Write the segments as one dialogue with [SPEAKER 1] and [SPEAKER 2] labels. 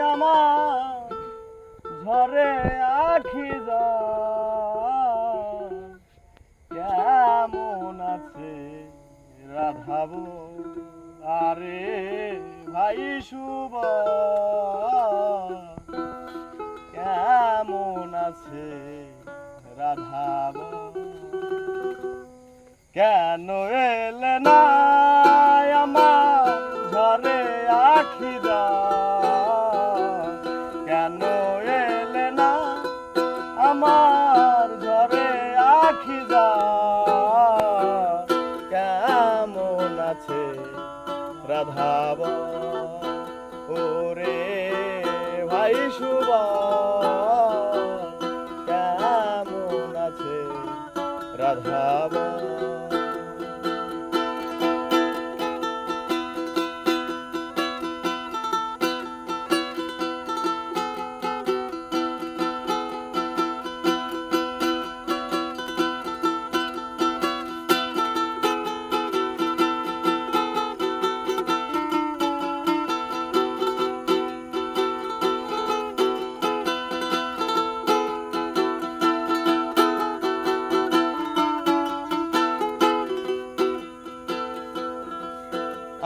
[SPEAKER 1] আমার ঝরে আখি যা কেমন আছে রাধাব আরে ভাই শুভ কেমন আছে রাধাব কেন এলে না আমার ঝরে আখি যা কেন এলে না আমার ঝরে আখি যা কেমন আছে রাধাব ওরে ভাই শুভ কেমন আছে রাধাব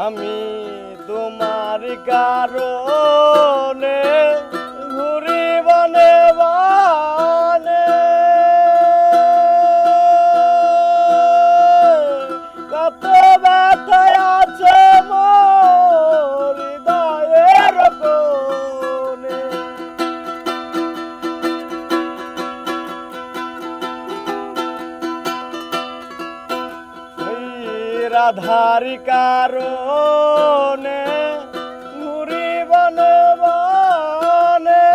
[SPEAKER 1] আমি তোমার কারণে ঘুরি বনে বনে কত ব্যথায় আছে মোর হৃদয়ের কোণে রাধার কারণে ঘুরি বনে বনে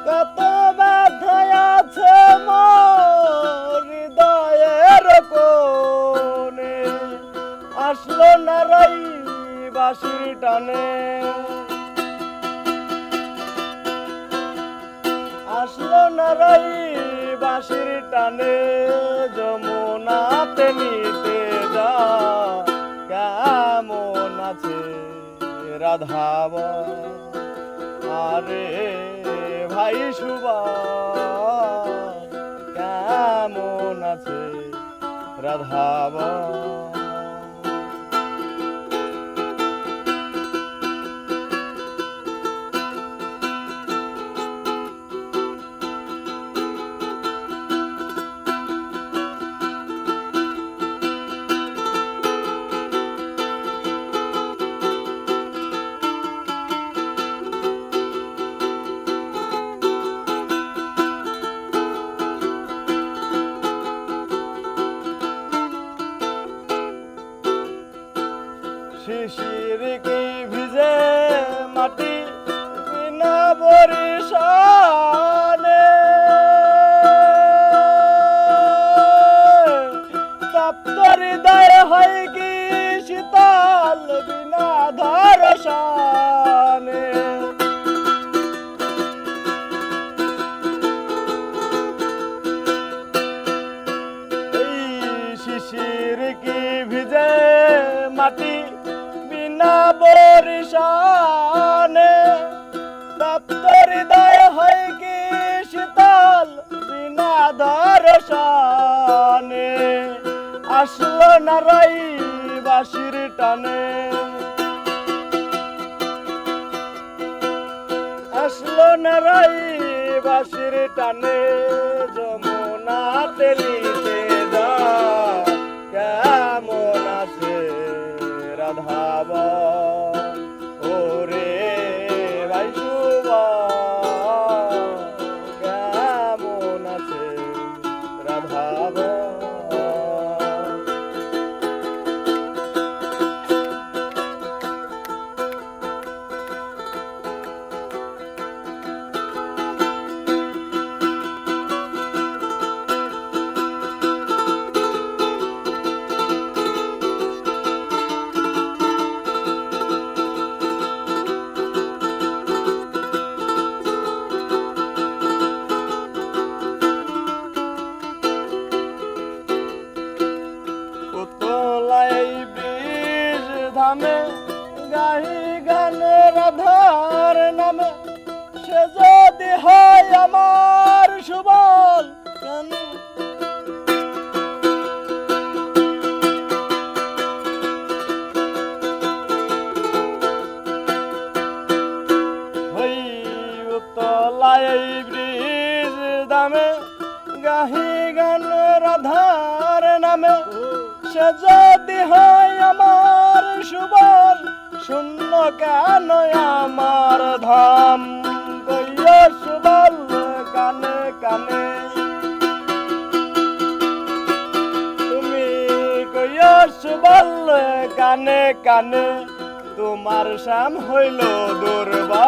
[SPEAKER 1] কত ব্যথায় আছে মোর হৃদয়ের কোণে আসলো না রাই বাঁশির টানে আসলো না রাই বাঁশির টানে যমুনাতে নিতে যা কেমন আছে রাধাব আরে ভাই শুভ কেমন আছে রাধাব শিশির কি ভিজে মাটি বিনা বরিশানে তপ্ত হৃদয় হয় কি শীতল বিনা ধরসানে শিশির কি ভিজে মাটি বিনা বরিশানে তপ্ত হৃদয় হয় কি শীতল বিনা দর্শনে আসলো না রাই বাঁশির টানে আসলো না রাই বাঁশির টানে যমুনাতে নিতে যা কেমন আছে রাধাব ওরে ভাই শুভ কেমন আছে রাধাব আমার সুবল কানে হই উতলায় ব্রিজ দামে গাহি গান রাধার নামে সে যদি হয় আমার সুবল শূন্য কেন আমার ধাম কইয়া সুবল কানে কানে তুমি কইয়া সুবল কানে কানে তোমার শ্যাম হইল দুর্বল